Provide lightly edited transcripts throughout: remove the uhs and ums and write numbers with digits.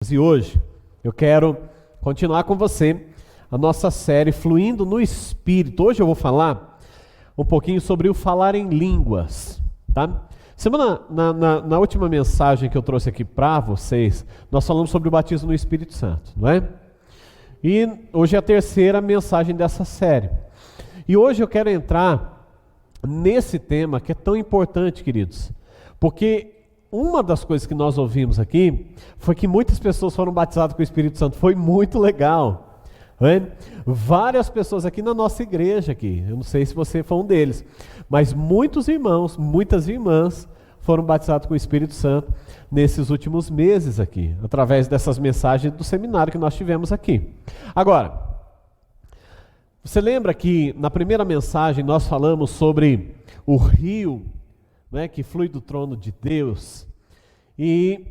E hoje eu quero continuar com você a nossa série Fluindo no Espírito. Hoje eu vou falar um pouquinho sobre o falar em línguas, tá? Na última mensagem que eu trouxe aqui para vocês, nós falamos sobre o batismo no Espírito Santo, não é? E hoje é a terceira mensagem dessa série. E hoje eu quero entrar nesse tema que é tão importante, queridos, porque uma das coisas que nós ouvimos aqui foi que muitas pessoas foram batizadas com o Espírito Santo. Foi muito legal, né? Várias pessoas aqui na nossa igreja aqui, eu não sei se você foi um deles, mas muitos irmãos, muitas irmãs foram batizados com o Espírito Santo nesses últimos meses aqui, através dessas mensagens do seminário que nós tivemos aqui. Agora, você lembra que na primeira mensagem nós falamos sobre o rio, né, que flui do trono de Deus, e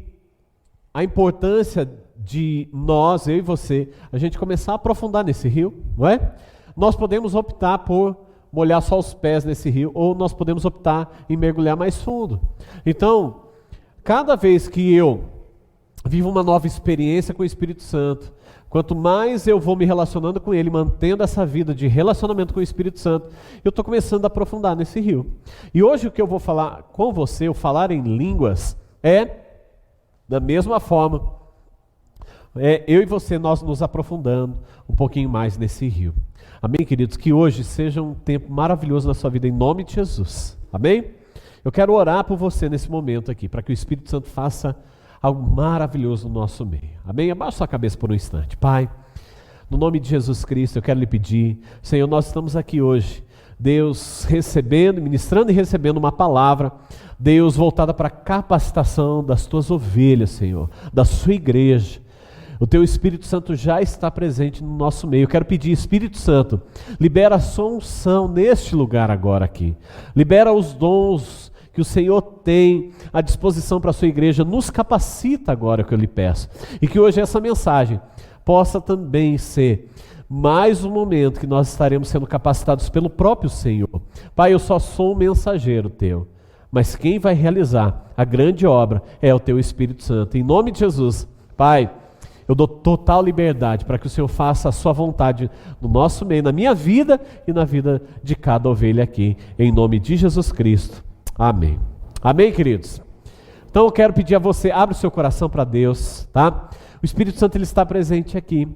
a importância de nós, eu e você, a gente começar a aprofundar nesse rio, não é? Nós podemos optar por molhar só os pés nesse rio, ou nós podemos optar em mergulhar mais fundo. Então, cada vez que eu vivo uma nova experiência com o Espírito Santo, quanto mais eu vou me relacionando com Ele, mantendo essa vida de relacionamento com o Espírito Santo, eu estou começando a aprofundar nesse rio. E hoje o que eu vou falar com você, o falar em línguas, é da mesma forma, eu e você, nós nos aprofundando um pouquinho mais nesse rio. Amém, queridos? Que hoje seja um tempo maravilhoso na sua vida, em nome de Jesus. Amém? Eu quero orar por você nesse momento aqui, para que o Espírito Santo faça algo maravilhoso no nosso meio. Amém? Abaixa sua cabeça por um instante. Pai, no nome de Jesus Cristo, eu quero lhe pedir, Senhor, nós estamos aqui hoje, Deus, recebendo, ministrando e recebendo uma palavra, Deus, voltada para a capacitação das tuas ovelhas, Senhor, da sua igreja. O teu Espírito Santo já está presente no nosso meio. Eu quero pedir, Espírito Santo, libera a sua unção neste lugar agora aqui. Libera os dons que o Senhor tem à disposição para a sua igreja, nos capacita agora, que eu lhe peço. E que hoje essa mensagem possa também ser mais um momento que nós estaremos sendo capacitados pelo próprio Senhor. Pai, eu só sou um mensageiro teu, mas quem vai realizar a grande obra é o teu Espírito Santo. Em nome de Jesus, Pai, eu dou total liberdade para que o Senhor faça a sua vontade no nosso meio, na minha vida e na vida de cada ovelha aqui, em nome de Jesus Cristo. Amém. Amém, queridos? Então eu quero pedir a você, abre o seu coração para Deus, tá? O Espírito Santo, ele está presente aqui.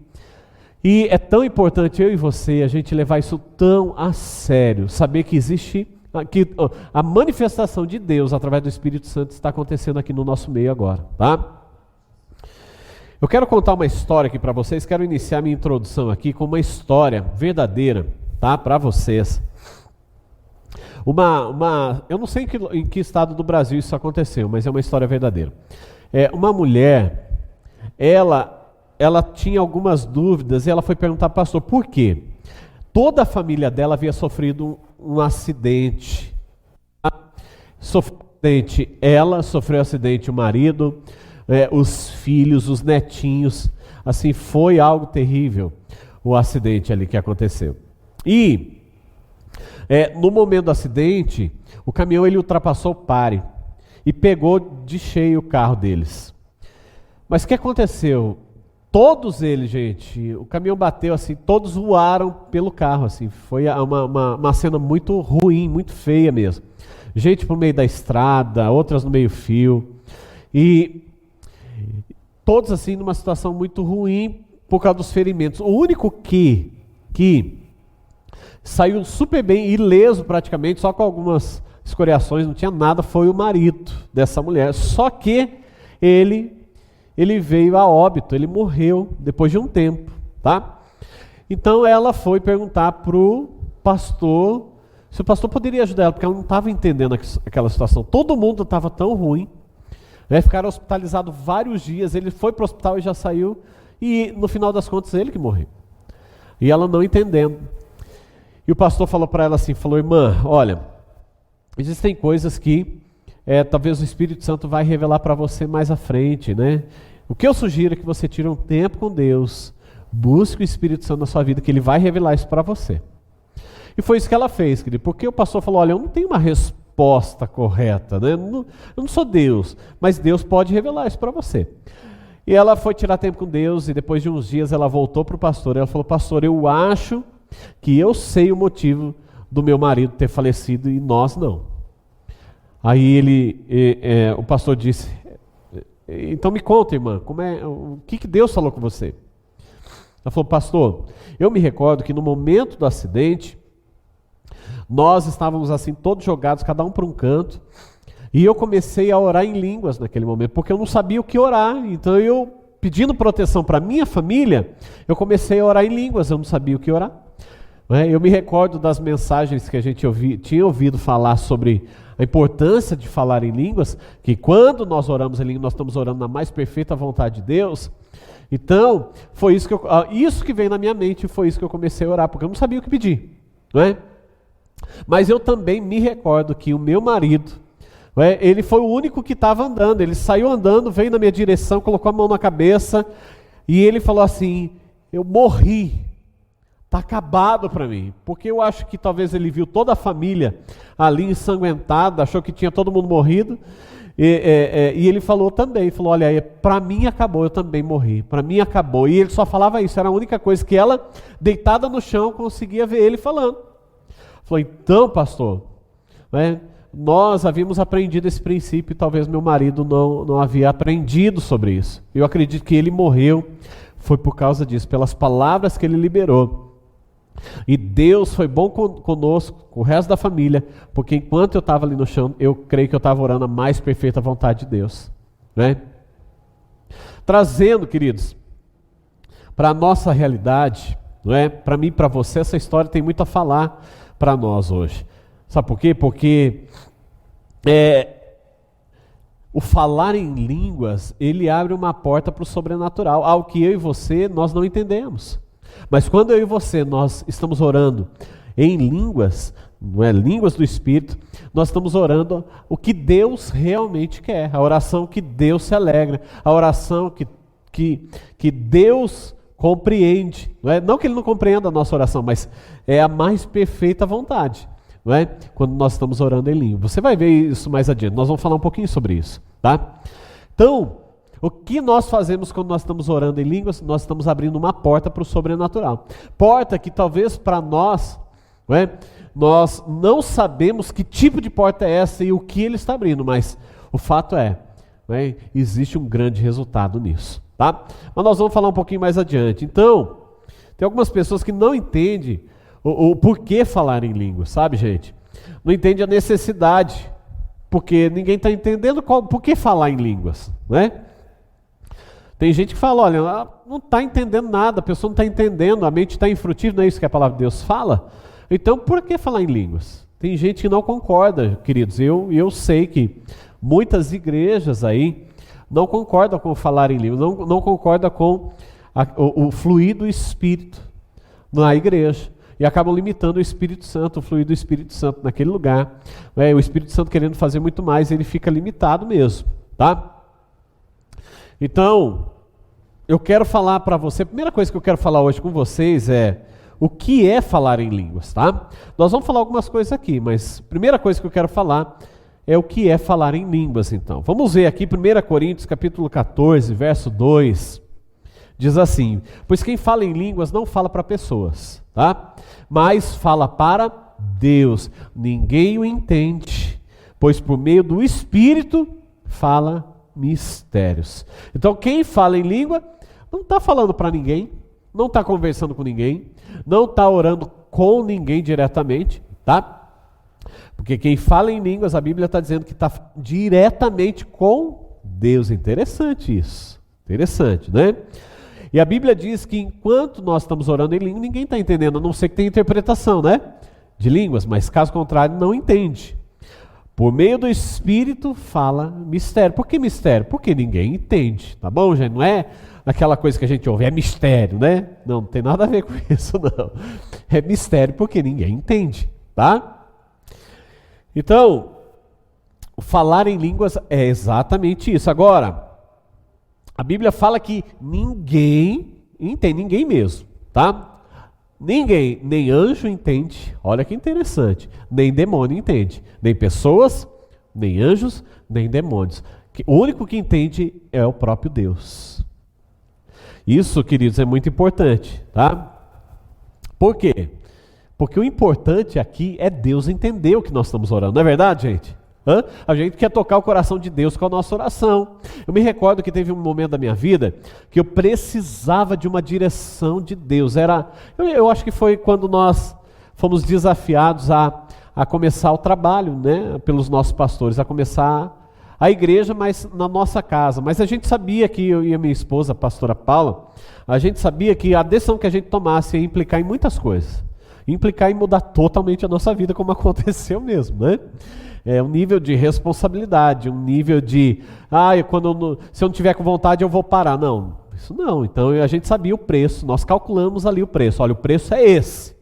E é tão importante eu e você, a gente levar isso tão a sério, saber que existe, que a manifestação de Deus através do Espírito Santo está acontecendo aqui no nosso meio agora, tá? Eu quero contar uma história aqui para vocês, quero iniciar minha introdução aqui com uma história verdadeira, tá? Para vocês. Eu não sei em que estado do Brasil isso aconteceu, mas é uma história verdadeira. Uma mulher, ela tinha algumas dúvidas e ela foi perguntar para o pastor por quê. Toda a família dela havia sofrido um acidente. Ela sofreu um acidente, o marido, os filhos, os netinhos. Assim, foi algo terrível o acidente ali que aconteceu. E no momento do acidente, o caminhão ele ultrapassou o pare e pegou de cheio o carro deles. Mas o que aconteceu? Todos eles, gente, o caminhão bateu assim, todos voaram pelo carro, assim, foi uma cena muito ruim, muito feia mesmo. Gente por meio da estrada, outras no meio-fio, e todos assim numa situação muito ruim por causa dos ferimentos. O único que saiu super bem, ileso praticamente, só com algumas escoriações, não tinha nada, foi o marido dessa mulher. Só que ele veio a óbito, ele morreu depois de um tempo, tá? Então ela foi perguntar para o pastor se o pastor poderia ajudar ela, porque ela não estava entendendo aquela situação. Todo mundo estava tão ruim, né? Ficaram hospitalizados vários dias, ele foi para o hospital e já saiu, e no final das contas ele que morreu. E ela não entendendo. E o pastor falou para ela assim, falou: irmã, olha, existem coisas que talvez o Espírito Santo vai revelar para você mais à frente, né? O que eu sugiro é que você tire um tempo com Deus, busque o Espírito Santo na sua vida, que ele vai revelar isso para você. E foi isso que ela fez, querido, porque o pastor falou: olha, eu não tenho uma resposta correta, né? Eu não sou Deus, mas Deus pode revelar isso para você. E ela foi tirar tempo com Deus e depois de uns dias ela voltou para o pastor. Ela falou: pastor, eu acho que eu sei o motivo do meu marido ter falecido e nós não. Aí o pastor disse: então me conta, irmã, o que Deus falou com você? Ela falou: pastor, eu me recordo que no momento do acidente, nós estávamos assim todos jogados, cada um para um canto, e eu comecei a orar em línguas naquele momento, porque eu não sabia o que orar. Então eu, pedindo proteção para minha família, eu comecei a orar em línguas, eu não sabia o que orar. Eu me recordo das mensagens que a gente tinha ouvido falar sobre a importância de falar em línguas, que quando nós oramos em línguas, nós estamos orando na mais perfeita vontade de Deus. Então, foi isso que veio na minha mente, foi isso que eu comecei a orar, porque eu não sabia o que pedir, não é? Mas eu também me recordo que o meu marido, ele foi o único que estava andando, ele saiu andando, veio na minha direção, colocou a mão na cabeça, e ele falou assim: eu morri. Está acabado para mim, porque eu acho que talvez ele viu toda a família ali ensanguentada, achou que tinha todo mundo morrido, e ele falou também, falou: olha, para mim acabou, eu também morri, para mim acabou. E ele só falava isso, era a única coisa que ela, deitada no chão, conseguia ver ele falando. Falou: então, pastor, nós havíamos aprendido esse princípio e talvez meu marido não havia aprendido sobre isso. Eu acredito que ele morreu, foi por causa disso, pelas palavras que ele liberou. E Deus foi bom conosco, com o resto da família, porque enquanto eu estava ali no chão, eu creio que eu estava orando a mais perfeita vontade de Deus, Trazendo, queridos, para a nossa realidade, para mim e para você, essa história tem muito a falar para nós hoje. Sabe por quê? Porque o falar em línguas, ele abre uma porta para o sobrenatural, algo que eu e você, nós não entendemos. Mas quando eu e você, nós estamos orando em línguas, línguas do Espírito, nós estamos orando o que Deus realmente quer, a oração que Deus se alegra, a oração que Deus compreende. Não que Ele não compreenda a nossa oração, mas é a mais perfeita vontade, quando nós estamos orando em língua. Você vai ver isso mais adiante, nós vamos falar um pouquinho sobre isso, tá? Então, o que nós fazemos quando nós estamos orando em línguas? Nós estamos abrindo uma porta para o sobrenatural. Porta que talvez para nós, nós não sabemos que tipo de porta é essa e o que ele está abrindo, mas o fato existe um grande resultado nisso, tá? Mas nós vamos falar um pouquinho mais adiante. Então, tem algumas pessoas que não entendem o porquê falar em línguas, sabe, gente? Não entende a necessidade, porque ninguém está entendendo por que falar em línguas, Tem gente que fala: olha, não está entendendo nada, a pessoa não está entendendo, a mente está infrutífera, não é isso que a palavra de Deus fala? Então, por que falar em línguas? Tem gente que não concorda, queridos. Eu sei que muitas igrejas aí não concordam com falar em línguas, não concordam com o fluir do Espírito na igreja. E acabam limitando o Espírito Santo, o fluir do Espírito Santo naquele lugar. O Espírito Santo querendo fazer muito mais, ele fica limitado mesmo, tá? Então, eu quero falar para você, a primeira coisa que eu quero falar hoje com vocês é o que é falar em línguas, tá? Nós vamos falar algumas coisas aqui, mas a primeira coisa que eu quero falar é o que é falar em línguas, então. Vamos ver aqui 1 Coríntios capítulo 14, verso 2, diz assim: pois quem fala em línguas não fala para pessoas, tá? Mas fala para Deus, ninguém o entende, pois por meio do Espírito fala mistérios. Então quem fala em língua não está falando para ninguém, não está conversando com ninguém, não está orando com ninguém diretamente, tá? Porque quem fala em línguas, a Bíblia está dizendo que está diretamente com Deus. Interessante isso, interessante, E a Bíblia diz que enquanto nós estamos orando em língua, ninguém está entendendo, a não ser que tenha interpretação, de línguas, mas caso contrário, não entende. Por meio do Espírito fala mistério. Por que mistério? Porque ninguém entende, tá bom, gente? Não é aquela coisa que a gente ouve, é mistério, Não tem nada a ver com isso, não. É mistério porque ninguém entende, tá? Então, o falar em línguas é exatamente isso. Agora, a Bíblia fala que ninguém entende, ninguém mesmo, tá? Ninguém, nem anjo entende, olha que interessante, nem demônio entende, nem pessoas, nem anjos, nem demônios. O único que entende é o próprio Deus. Isso, queridos, é muito importante, tá? Por quê? Porque o importante aqui é Deus entender o que nós estamos orando, não é verdade, gente? A gente quer tocar o coração de Deus com a nossa oração. Eu me recordo que teve um momento da minha vida que eu precisava de uma direção de Deus. Eu acho que foi quando nós fomos desafiados a começar o trabalho, né, pelos nossos pastores, a começar a igreja, mas na nossa casa. Mas a gente sabia que eu e a minha esposa, a pastora Paula, a gente sabia que a decisão que a gente tomasse ia implicar em muitas coisas. Implicar em mudar totalmente a nossa vida, como aconteceu mesmo, né? É um nível de responsabilidade, um nível de, se eu não tiver com vontade eu vou parar. Não, isso não. Então a gente sabia o preço, nós calculamos ali o preço. Olha, o preço é esse,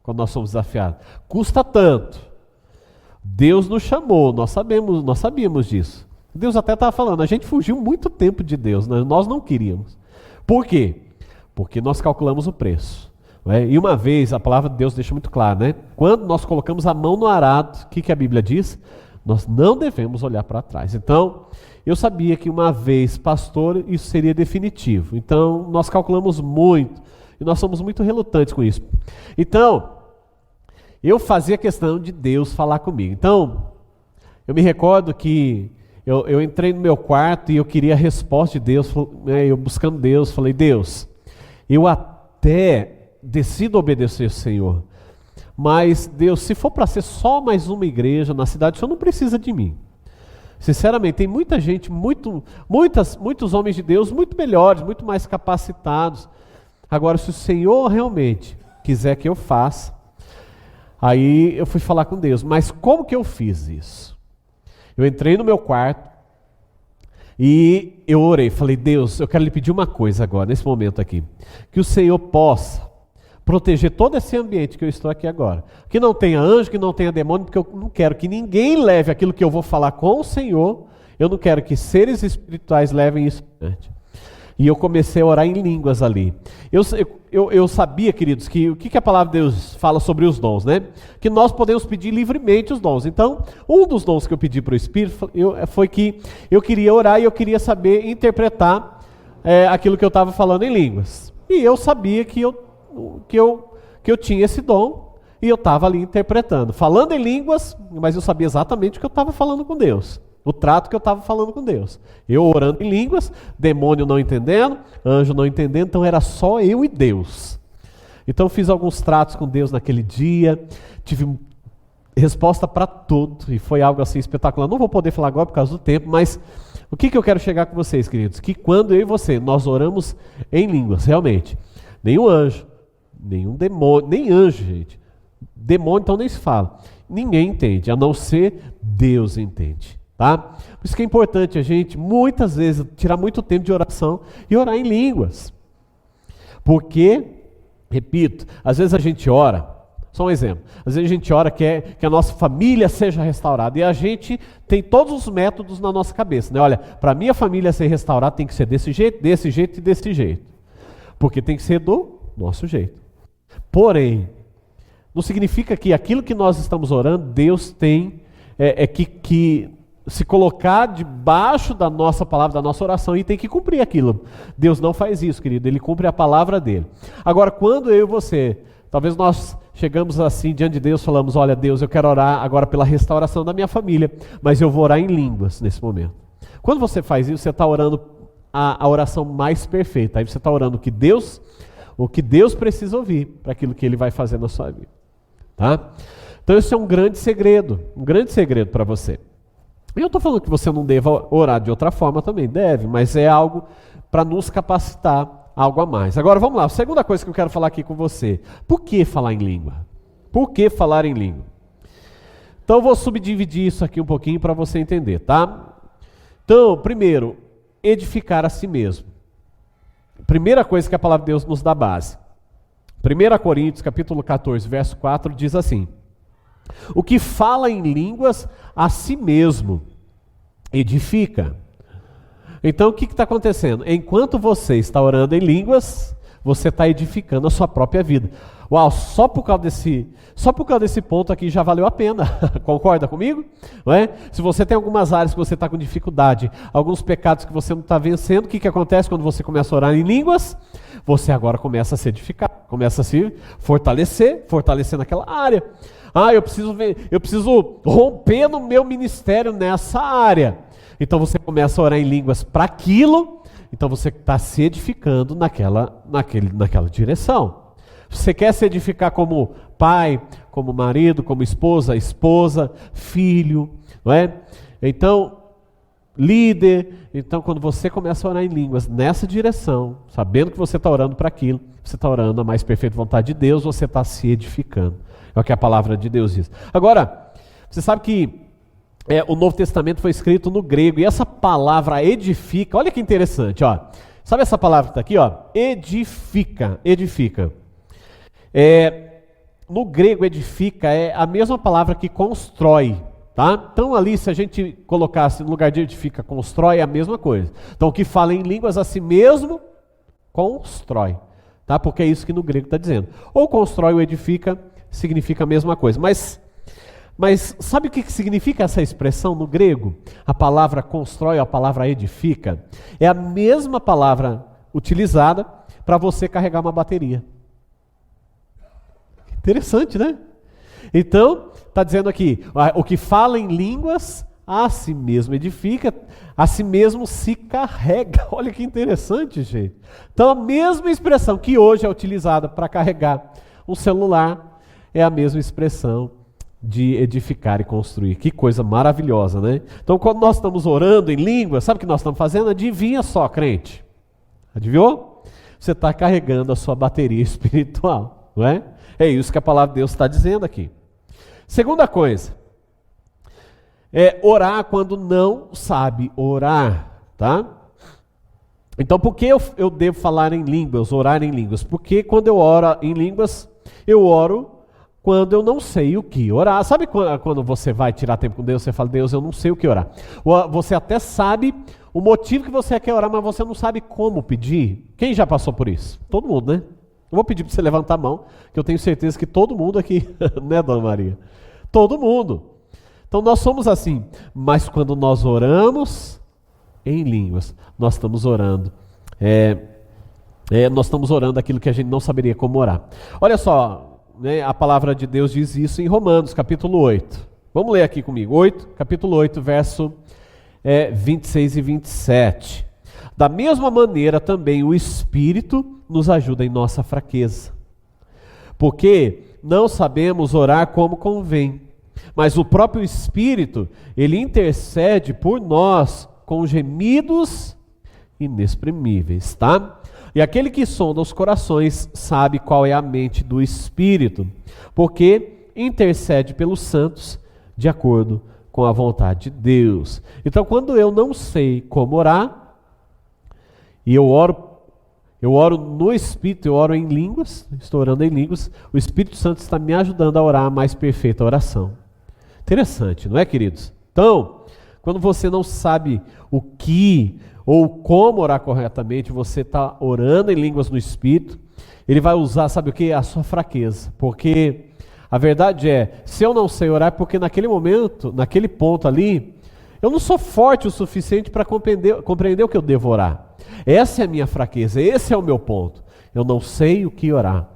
quando nós somos desafiados. Custa tanto. Deus nos chamou, nós sabíamos disso. Deus até estava falando, a gente fugiu muito tempo de Deus, né? Nós não queríamos. Por quê? Porque nós calculamos o preço. E uma vez, a palavra de Deus deixa muito claro, né? Quando nós colocamos a mão no arado, o que a Bíblia diz? Nós não devemos olhar para trás. Então, eu sabia que uma vez pastor, isso seria definitivo. Então, nós calculamos muito, e nós somos muito relutantes com isso. Então, eu fazia questão de Deus falar comigo. Então, eu me recordo que eu entrei no meu quarto e eu queria a resposta de Deus, eu buscando Deus, falei, Deus, eu até decido obedecer o Senhor, mas Deus, se for para ser só mais uma igreja na cidade, o Senhor não precisa de mim. Sinceramente, tem muita gente, muitos homens de Deus muito melhores, muito mais capacitados. Agora, se o Senhor realmente quiser que eu faça, aí eu fui falar com Deus. Mas como que eu fiz isso? Eu entrei no meu quarto e eu orei, falei, Deus, eu quero lhe pedir uma coisa agora, nesse momento aqui, que o Senhor possa proteger todo esse ambiente que eu estou aqui agora. Que não tenha anjo, que não tenha demônio, porque eu não quero que ninguém leve aquilo que eu vou falar com o Senhor, eu não quero que seres espirituais levem isso adiante. E eu comecei a orar em línguas ali. Eu sabia, queridos, que o que a palavra de Deus fala sobre os dons, né? Que nós podemos pedir livremente os dons. Então, um dos dons que eu pedi para o Espírito foi que eu queria orar e eu queria saber interpretar aquilo que eu estava falando em línguas. E eu sabia que eu tinha esse dom e eu estava ali interpretando, falando em línguas, mas eu sabia exatamente o que eu estava falando com Deus, o trato que eu estava falando com Deus. Eu orando em línguas, demônio não entendendo, anjo não entendendo, então era só eu e Deus. Então eu fiz alguns tratos com Deus naquele dia, tive resposta para tudo e foi algo assim espetacular. Não vou poder falar agora por causa do tempo, mas o que eu quero chegar com vocês, queridos? Que quando eu e você, nós oramos em línguas, realmente, nenhum anjo, nenhum demônio, nem anjo, gente. Demônio então nem se fala. Ninguém entende, a não ser Deus entende, tá? Por isso que é importante a gente, muitas vezes, tirar muito tempo de oração e orar em línguas. Porque, repito, às vezes a gente ora, só um exemplo, às vezes a gente ora que a nossa família seja restaurada e a gente tem todos os métodos na nossa cabeça, né? Olha, para minha família ser restaurada tem que ser desse jeito e desse jeito. Porque tem que ser do nosso jeito. Porém, não significa que aquilo que nós estamos orando, Deus tem que se colocar debaixo da nossa palavra, da nossa oração e tem que cumprir aquilo. Deus não faz isso, querido, Ele cumpre a palavra dEle. Agora, quando eu e você, talvez nós chegamos assim diante de Deus, falamos, olha Deus, eu quero orar agora pela restauração da minha família, mas eu vou orar em línguas nesse momento. Quando você faz isso, você está orando a oração mais perfeita. Aí você está orando o que Deus precisa ouvir para aquilo que Ele vai fazer na sua vida. Tá? Então esse é um grande segredo para você. E eu estou falando que você não deva orar de outra forma também, deve, mas é algo para nos capacitar, algo a mais. Agora vamos lá, a segunda coisa que eu quero falar aqui com você. Por que falar em língua? Por que falar em língua? Então eu vou subdividir isso aqui um pouquinho para você entender, tá? Então, primeiro, edificar a si mesmo. Primeira coisa que a palavra de Deus nos dá base. 1 Coríntios, capítulo 14, verso 4, diz assim: o que fala em línguas a si mesmo edifica. Então o que está acontecendo? Enquanto você está orando em línguas, você está edificando a sua própria vida. Uau, só por causa desse ponto aqui já valeu a pena. Concorda comigo? Não é? Se você tem algumas áreas que você está com dificuldade, alguns pecados que você não está vencendo, o que acontece quando você começa a orar em línguas? Você agora começa a se edificar, começa a se fortalecer naquela área. Ah, eu preciso romper no meu ministério nessa área. Então você começa a orar em línguas para aquilo, então você está se edificando naquela direção. Você quer se edificar como pai, como marido, como esposa, filho, não é? Então, líder. Então, quando você começa a orar em línguas nessa direção, sabendo que você está orando para aquilo, você está orando a mais perfeita vontade de Deus, você está se edificando. É o que a palavra de Deus diz. Agora, você sabe que o Novo Testamento foi escrito no grego, e essa palavra edifica, olha que interessante, ó. Sabe essa palavra que está aqui, ó? Edifica. No grego, edifica é a mesma palavra que constrói, tá? Então ali, se a gente colocasse no lugar de edifica, constrói, é a mesma coisa. Então o que fala em línguas a si mesmo, constrói, tá? Porque é isso que no grego está dizendo. Ou constrói ou edifica, significa a mesma coisa. Mas sabe o que significa essa expressão no grego? A palavra constrói, a palavra edifica, é a mesma palavra utilizada para você carregar uma bateria. Interessante, né? Então, está dizendo aqui, o que fala em línguas, a si mesmo edifica, a si mesmo se carrega. Olha que interessante, gente. Então, a mesma expressão que hoje é utilizada para carregar um celular, é a mesma expressão de edificar e construir. Que coisa maravilhosa, né? Então, quando nós estamos orando em línguas, sabe o que nós estamos fazendo? Adivinha só, crente. Adivinhou? Você está carregando a sua bateria espiritual, não é? É isso que a palavra de Deus está dizendo aqui. Segunda coisa, é orar quando não sabe orar, tá? Então, por que eu devo falar em línguas, orar em línguas? Porque quando eu oro em línguas, eu oro quando eu não sei o que orar. Sabe quando você vai tirar tempo com Deus, você fala, Deus, eu não sei o que orar. Você até sabe o motivo que você quer orar, mas você não sabe como pedir. Quem já passou por isso? Todo mundo, né? Eu vou pedir para você levantar a mão, que eu tenho certeza que todo mundo aqui, né, Dona Maria? Todo mundo. Então nós somos assim, mas quando nós oramos em línguas, nós estamos orando. Nós estamos orando aquilo que a gente não saberia como orar. Olha só, né, a palavra de Deus diz isso em Romanos, capítulo 8. Vamos ler aqui comigo, capítulo 8, verso 26 e 27. Da mesma maneira também o Espírito nos ajuda em nossa fraqueza. Porque não sabemos orar como convém, mas o próprio Espírito, ele intercede por nós com gemidos inexprimíveis, tá? E aquele que sonda os corações sabe qual é a mente do Espírito, porque intercede pelos santos de acordo com a vontade de Deus. Então, quando eu não sei como orar, e eu oro no Espírito, eu oro em línguas, estou orando em línguas, o Espírito Santo está me ajudando a orar a mais perfeita oração. Interessante, não é, queridos? Então, quando você não sabe o que ou como orar corretamente, você está orando em línguas no Espírito, ele vai usar, sabe o que? A sua fraqueza, porque a verdade é, se eu não sei orar, é porque naquele momento, naquele ponto ali, eu não sou forte o suficiente para compreender o que eu devo orar. Essa é a minha fraqueza, esse é o meu ponto. Eu não sei o que orar.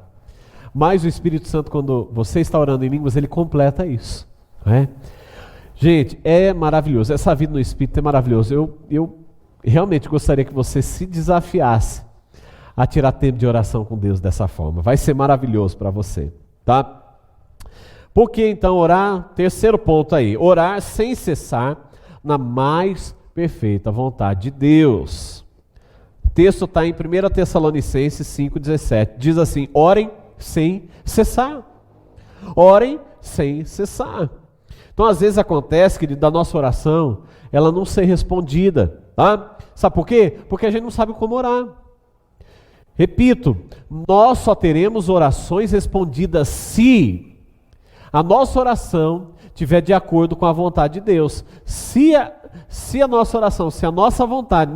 Mas o Espírito Santo, quando você está orando em línguas, ele completa isso. Não é? Gente, é maravilhoso. Essa vida no Espírito é maravilhosa. Eu realmente gostaria que você se desafiasse a tirar tempo de oração com Deus dessa forma. Vai ser maravilhoso para você, tá? Por que então orar? Terceiro ponto aí. Orar sem cessar na mais perfeita vontade de Deus. O texto está em 1 Tessalonicenses 5,17. Diz assim, orem sem cessar. Orem sem cessar. Então, às vezes acontece que da nossa oração, ela não ser respondida. Tá? Sabe por quê? Porque a gente não sabe como orar. Repito, nós só teremos orações respondidas se a nossa oração estiver de acordo com a vontade de Deus. Se a nossa oração, se a nossa vontade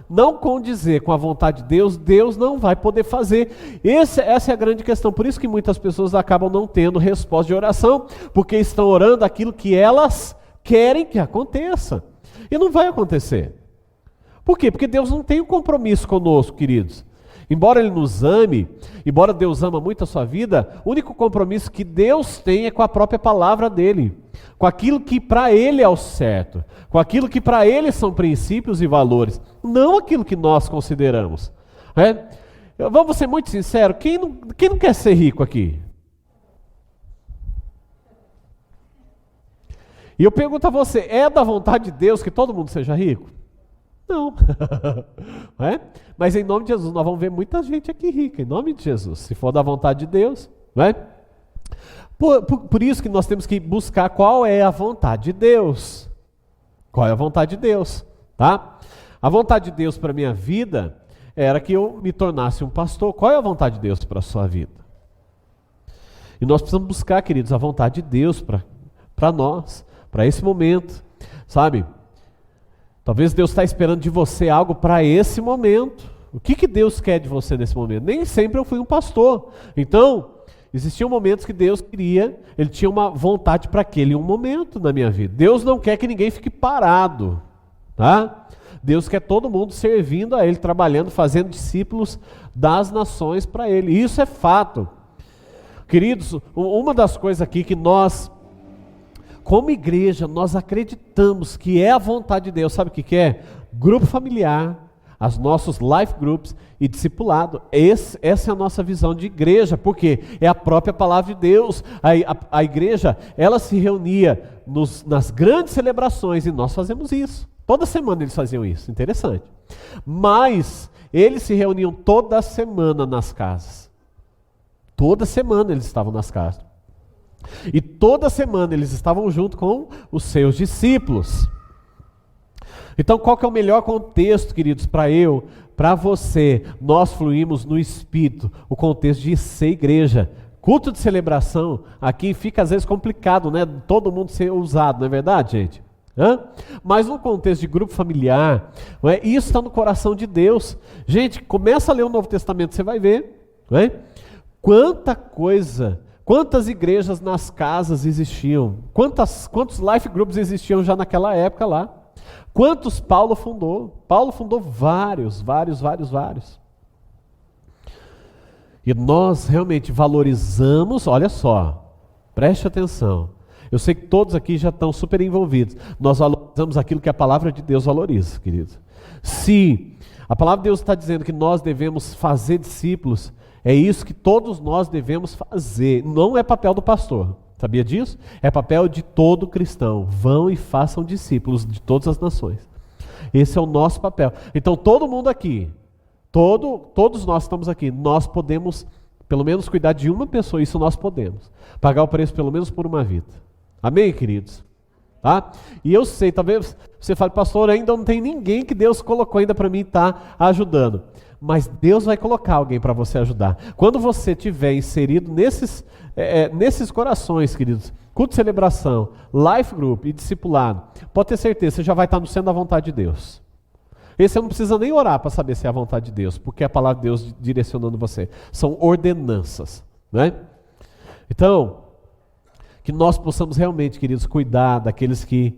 não condizer com a vontade de Deus, Deus não vai poder fazer. Essa é a grande questão. Por isso que muitas pessoas acabam não tendo resposta de oração, porque estão orando aquilo que elas querem que aconteça. E não vai acontecer. Por quê? Porque Deus não tem um compromisso conosco, queridos. Embora Ele nos ame, embora Deus ama muito a sua vida, o único compromisso que Deus tem é com a própria palavra dEle, com aquilo que para Ele é o certo, com aquilo que para Ele são princípios e valores, não aquilo que nós consideramos. Vamos ser muito sinceros, quem não quer ser rico aqui? E eu pergunto a você, é da vontade de Deus que todo mundo seja rico? Não. Não é? Mas em nome de Jesus, nós vamos ver muita gente aqui rica, em nome de Jesus, se for da vontade de Deus. Não é? Por isso que nós temos que buscar qual é a vontade de Deus. Qual é a vontade de Deus? Tá? A vontade de Deus para a minha vida era que eu me tornasse um pastor. Qual é a vontade de Deus para a sua vida? E nós precisamos buscar, queridos, a vontade de Deus para nós, para esse momento, sabe? Talvez Deus está esperando de você algo para esse momento. O que Deus quer de você nesse momento? Nem sempre eu fui um pastor. Então, existiam momentos que Deus queria, Ele tinha uma vontade para aquele um momento na minha vida. Deus não quer que ninguém fique parado, tá? Deus quer todo mundo servindo a Ele, trabalhando, fazendo discípulos das nações para Ele. Isso é fato. Queridos, uma das coisas aqui que nós, como igreja, nós acreditamos que é a vontade de Deus. Sabe o que é? Grupo familiar, os nossos life groups e discipulado. Essa é a nossa visão de igreja, porque é a própria palavra de Deus. A igreja, ela se reunia nas grandes celebrações e nós fazemos isso. Toda semana eles faziam isso, interessante. Mas eles se reuniam toda semana nas casas. Toda semana eles estavam nas casas. E toda semana eles estavam junto com os seus discípulos. Então qual que é o melhor contexto, queridos, para você, nós fluímos no Espírito, o contexto de ser igreja. Culto de celebração, aqui fica às vezes complicado, né? Todo mundo ser usado, não é verdade, gente? Mas no contexto de grupo familiar, não é? Isso está no coração de Deus. Gente, começa a ler o Novo Testamento, você vai ver, não é? Quanta coisa, quantas igrejas nas casas existiam, quantos life groups existiam já naquela época lá. Quantos Paulo fundou? Paulo fundou vários. E nós realmente valorizamos, olha só, preste atenção. Eu sei que todos aqui já estão super envolvidos. Nós valorizamos aquilo que a palavra de Deus valoriza, querido. Se a palavra de Deus está dizendo que nós devemos fazer discípulos, é isso que todos nós devemos fazer. Não é papel do pastor. Sabia disso? É papel de todo cristão. Vão e façam discípulos de todas as nações. Esse é o nosso papel. Então todo mundo aqui, todos nós estamos aqui, nós podemos pelo menos cuidar de uma pessoa, isso nós podemos. Pagar o preço pelo menos por uma vida. Amém, queridos? Tá? E eu sei, talvez você fale, pastor, ainda não tem ninguém que Deus colocou ainda para mim estar ajudando. Mas Deus vai colocar alguém para você ajudar. Quando você estiver inserido nesses corações, queridos, culto de celebração, life group e discipulado, pode ter certeza, você já vai estar no centro da vontade de Deus. E você não precisa nem orar para saber se é a vontade de Deus, porque é a palavra de Deus direcionando você. São ordenanças, né? Então, que nós possamos realmente, queridos, cuidar daqueles que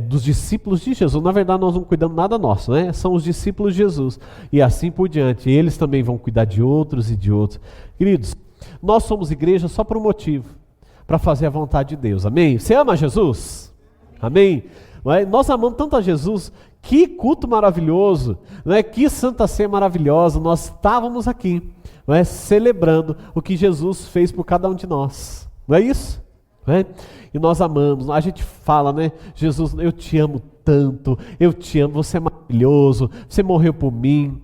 dos discípulos de Jesus. Na verdade, nós não cuidamos nada nosso, né? São os discípulos de Jesus. E assim por diante. Eles também vão cuidar de outros e de outros. Queridos, nós somos igreja só por um motivo. Para fazer a vontade de Deus. Amém? Você ama Jesus? Amém? Não é? Nós amamos tanto a Jesus. Que culto maravilhoso. Não é? Que Santa Ceia maravilhosa. Nós estávamos aqui, não é? Celebrando o que Jesus fez por cada um de nós. Não é isso? É? E nós amamos, a gente fala, né? Jesus, eu te amo tanto, eu te amo, você é maravilhoso, você morreu por mim,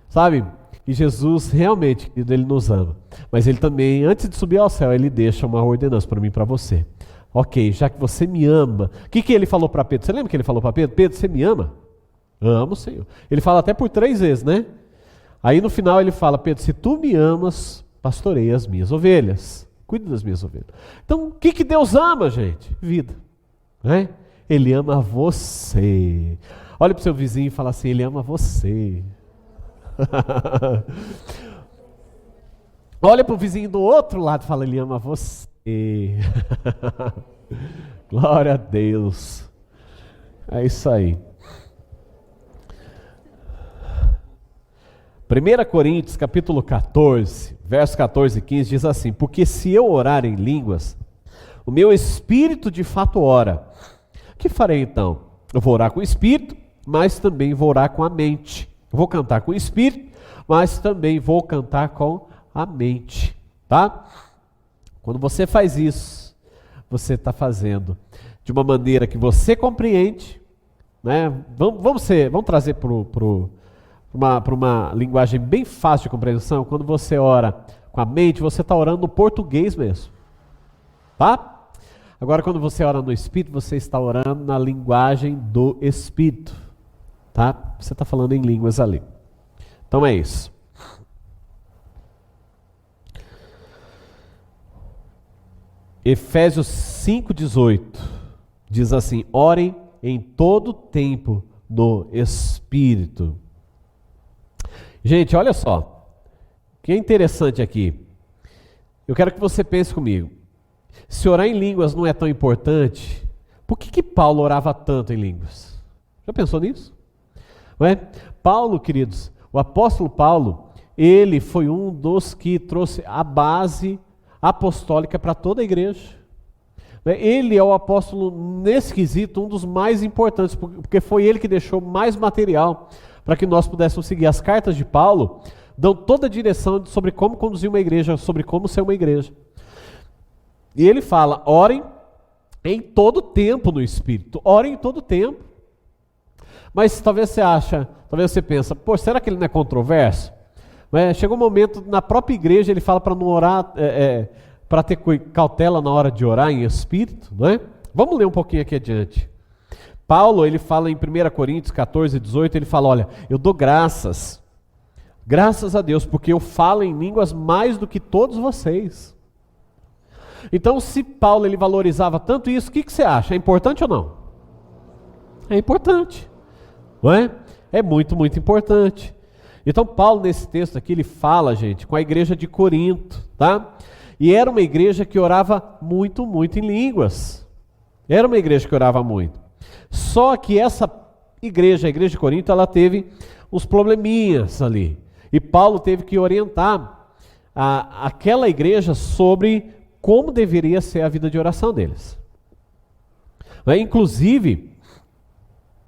sabe? E Jesus realmente, Ele nos ama, mas Ele também, antes de subir ao céu, Ele deixa uma ordenança para mim e para você. Ok, já que você me ama, o que Ele falou para Pedro? Você lembra que Ele falou para Pedro? Pedro, você me ama? Amo, Senhor. Ele fala até por 3 vezes, né? Aí no final Ele fala, Pedro, se tu me amas, pastoreia as minhas ovelhas. Cuida das minhas ovelhas. Então, o que Deus ama, gente? Vida. Né? Ele ama você. Olha para o seu vizinho e fala assim, ele ama você. Olha para o vizinho do outro lado e fala, ele ama você. Glória a Deus. É isso aí. 1 Coríntios capítulo 14, verso 14 e 15 diz assim, porque se eu orar em línguas, o meu espírito de fato ora. O que farei então? Eu vou orar com o espírito, mas também vou orar com a mente. Eu vou cantar com o espírito, mas também vou cantar com a mente. Tá? Quando você faz isso, você está fazendo de uma maneira que você compreende, né? Vamos trazer para uma linguagem bem fácil de compreensão. Quando você ora com a mente, você está orando no português mesmo. Tá? Agora, quando você ora no Espírito, você está orando na linguagem do Espírito. Tá? Você está falando em línguas ali. Então é isso. Efésios 5,18 diz assim, orem em todo tempo no Espírito. Gente, olha só, o que é interessante aqui, eu quero que você pense comigo, se orar em línguas não é tão importante, por que Paulo orava tanto em línguas? Já pensou nisso? Não é? Paulo, queridos, o apóstolo Paulo, ele foi um dos que trouxe a base apostólica para toda a igreja. Ele é o apóstolo, nesse quesito, um dos mais importantes, porque foi ele que deixou mais material para que nós pudéssemos seguir. As cartas de Paulo dão toda a direção sobre como conduzir uma igreja, sobre como ser uma igreja. E ele fala, orem em todo tempo no Espírito, orem em todo tempo. Mas talvez você pensa, pô, será que ele não é controverso? Chegou um momento, na própria igreja, ele fala para não orar, para ter cautela na hora de orar em Espírito, não é? Vamos ler um pouquinho aqui adiante. Paulo, ele fala em 1 Coríntios 14, 18, ele fala, olha, eu dou graças a Deus, porque eu falo em línguas mais do que todos vocês. Então, se Paulo ele valorizava tanto isso, o que você acha? É importante ou não? É importante, não é? É muito, muito importante. Então, Paulo, nesse texto aqui, ele fala, gente, com a igreja de Corinto, tá? E era uma igreja que orava muito, muito em línguas. Era uma igreja que orava muito. Só que essa igreja, a igreja de Corinto, ela teve uns probleminhas ali. E Paulo teve que orientar aquela igreja sobre como deveria ser a vida de oração deles. Inclusive,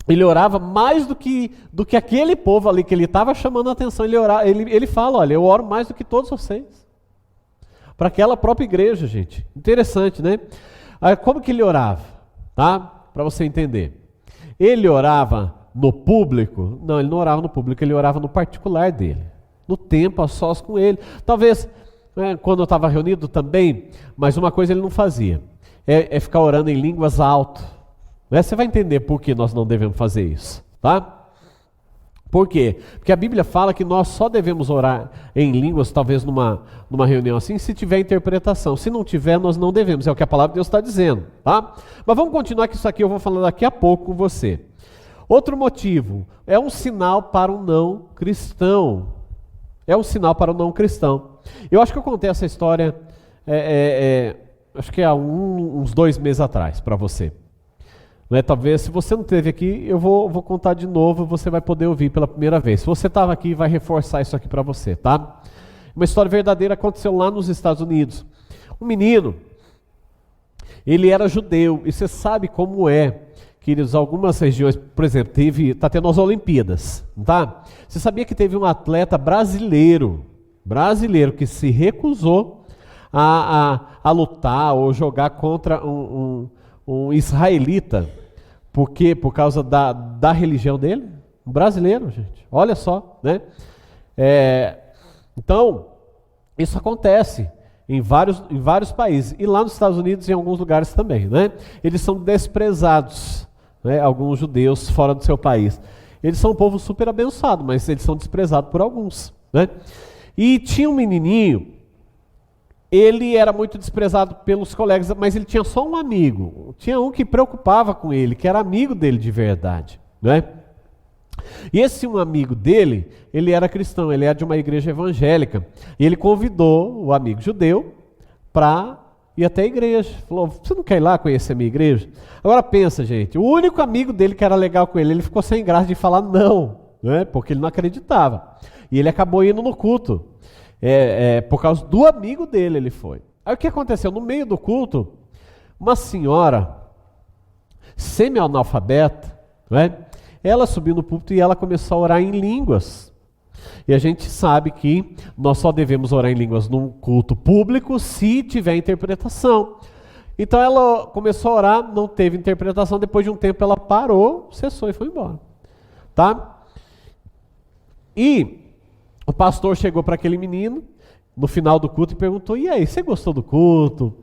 ele orava mais do que aquele povo ali que ele estava chamando a atenção. Ele fala, olha, eu oro mais do que todos vocês. Para aquela própria igreja, gente. Interessante, né? Como que ele orava? Tá? Para você entender. Ele orava no público? Não, ele não orava no público, ele orava no particular dele. No tempo, a sós com ele. Talvez, quando eu estava reunido também, mas uma coisa ele não fazia. É ficar orando em línguas alto. Você vai entender por que nós não devemos fazer isso, tá? Por quê? Porque a Bíblia fala que nós só devemos orar em línguas, talvez numa reunião assim, se tiver interpretação. Se não tiver, nós não devemos. É o que a palavra de Deus está dizendo, tá? Mas vamos continuar, que isso aqui eu vou falar daqui a pouco com você. Outro motivo, é um sinal para um não cristão. É um sinal para o não cristão. Eu acho que eu contei essa história, acho que há uns 2 meses atrás, para você. Talvez, se você não esteve aqui, eu vou contar de novo, você vai poder ouvir pela primeira vez. Se você estava aqui, vai reforçar isso aqui para você, tá? Uma história verdadeira aconteceu lá nos Estados Unidos. Um menino, ele era judeu, e você sabe como é, queridos, algumas regiões, por exemplo, está tendo as Olimpíadas, tá? Você sabia que teve um atleta brasileiro que se recusou a lutar ou jogar contra um israelita, porque por causa da religião dele, um brasileiro, gente, olha só, né? Então, isso acontece em vários países, e lá nos Estados Unidos em alguns lugares também, né? Eles são desprezados, né? Alguns judeus fora do seu país. Eles são um povo super abençoado, mas eles são desprezados por alguns, né? E tinha um menininho ele era muito desprezado pelos colegas, mas ele tinha só um amigo. Tinha um que preocupava com ele, que era amigo dele de verdade, né? E esse um amigo dele, ele era cristão, ele era de uma igreja evangélica. E ele convidou o amigo judeu para ir até a igreja. Falou, você não quer ir lá conhecer a minha igreja? Agora pensa, gente, o único amigo dele que era legal com ele ficou sem graça de falar não, né? Porque ele não acreditava. E ele acabou indo no culto. Por causa do amigo dele ele foi. Aí o que aconteceu? No meio do culto, uma senhora semi-analfabeta, né? Ela subiu no púlpito e ela começou a orar em línguas. E a gente sabe que nós só devemos orar em línguas num culto público se tiver interpretação. Então ela começou a orar, não teve interpretação, depois de um tempo ela parou, cessou e foi embora. Tá? E o pastor chegou para aquele menino no final do culto e perguntou, e aí, você gostou do culto?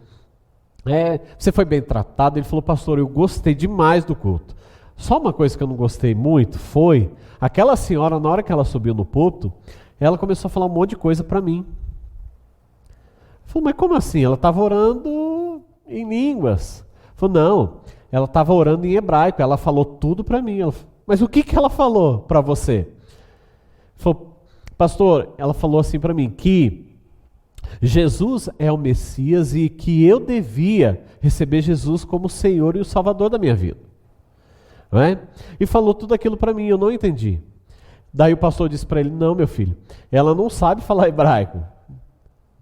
Você foi bem tratado? Ele falou, pastor, eu gostei demais do culto. Só uma coisa que eu não gostei muito foi, aquela senhora, na hora que ela subiu no púlpito, ela começou a falar um monte de coisa para mim. Falei, mas como assim? Ela estava orando em línguas. Falei, não, ela estava orando em hebraico, ela falou tudo para mim. Mas o que ela falou para você? Falei, pastor, ela falou assim para mim, que Jesus é o Messias e que eu devia receber Jesus como o Senhor e o Salvador da minha vida. Não é? E falou tudo aquilo para mim, eu não entendi. Daí o pastor disse para ele, não, meu filho, ela não sabe falar hebraico,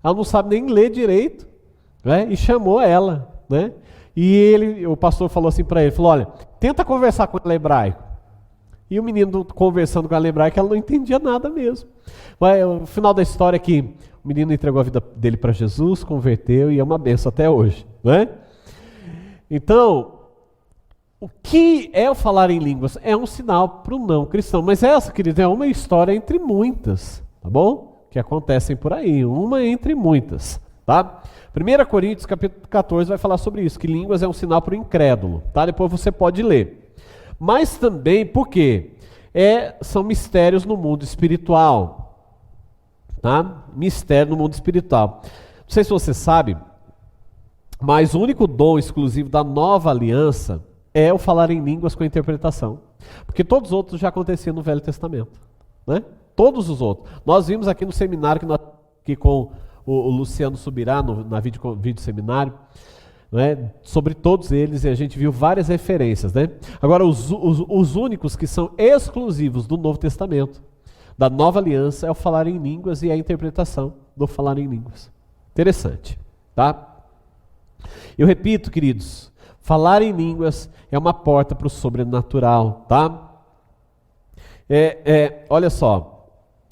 ela não sabe nem ler direito, né? E chamou ela, né? E o pastor falou assim para ele, falou, olha, tenta conversar com ela em hebraico. E o menino conversando com ela em hebraico, ela não entendia nada mesmo. Mas, o final da história é que o menino entregou a vida dele para Jesus, converteu e é uma benção até hoje, né? Então, o que é o falar em línguas? É um sinal para o não cristão. Mas essa, querido, é uma história entre muitas, tá bom? Que acontecem por aí, uma entre muitas, tá? 1 Coríntios capítulo 14 vai falar sobre isso, que línguas é um sinal para o incrédulo, tá? Depois você pode ler. Mas também, por quê? São mistérios no mundo espiritual, tá? Mistério no mundo espiritual. Não sei se você sabe, mas o único dom exclusivo da nova aliança é o falar em línguas com a interpretação. Porque todos os outros já aconteciam no Velho Testamento, né? Todos os outros. Nós vimos aqui no seminário, que com o Luciano Subirá, na vídeo seminário, né? Sobre todos eles, e a gente viu várias referências, né? Agora, os únicos que são exclusivos do Novo Testamento, da nova aliança, é o falar em línguas e a interpretação do falar em línguas. Interessante, tá? Eu repito, queridos, falar em línguas é uma porta para o sobrenatural, tá? Olha só,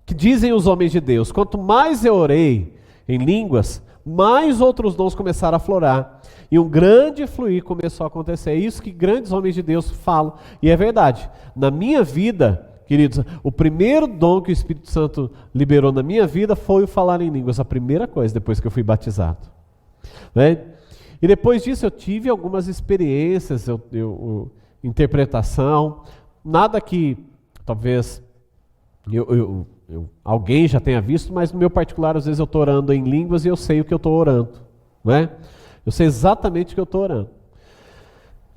que dizem os homens de Deus, quanto mais eu orei em línguas, mais outros dons começaram a aflorar, e um grande fluir começou a acontecer. É isso que grandes homens de Deus falam, e é verdade. Na minha vida, queridos, o primeiro dom que o Espírito Santo liberou na minha vida foi o falar em línguas, a primeira coisa, depois que eu fui batizado, né? E depois disso eu tive algumas experiências, interpretação, nada que talvez alguém já tenha visto, mas no meu particular, às vezes eu estou orando em línguas e eu sei o que eu estou orando, né? Eu sei exatamente o que eu estou orando.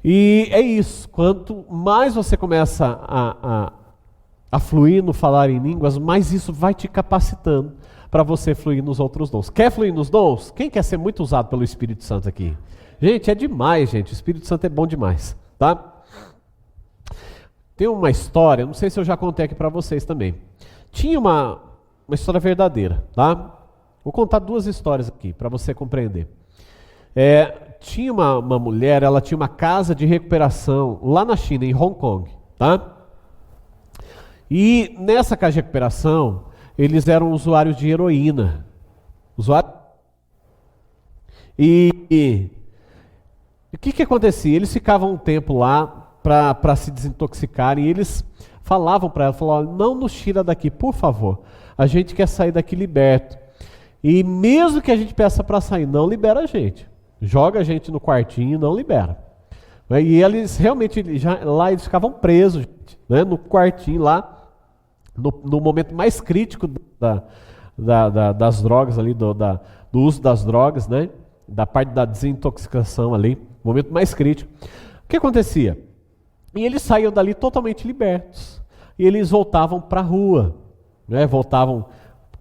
E é isso, quanto mais você começa a fluir no falar em línguas, mais isso vai te capacitando para você fluir nos outros dons. Quer fluir nos dons? Quem quer ser muito usado pelo Espírito Santo aqui? Gente, é demais, gente. O Espírito Santo é bom demais, tá? Tem uma história, não sei se eu já contei aqui para vocês também. Tinha uma história verdadeira, tá? Vou contar duas histórias aqui para você compreender. Tinha uma mulher, ela tinha uma casa de recuperação lá na China, em Hong Kong, tá? E nessa casa de recuperação, eles eram usuários de heroína. E o que acontecia? Eles ficavam um tempo lá para se desintoxicarem e eles falavam para ela, falavam, não nos tira daqui, por favor. A gente quer sair daqui liberto. E mesmo que a gente peça para sair, não libera a gente. Joga a gente no quartinho e não libera. E eles realmente, lá eles ficavam presos, né, no quartinho lá, no momento mais crítico das drogas ali, do uso das drogas, né? Da parte da desintoxicação ali, momento mais crítico. O que acontecia? E eles saíam dali totalmente libertos. E eles voltavam para a rua, né? Voltavam,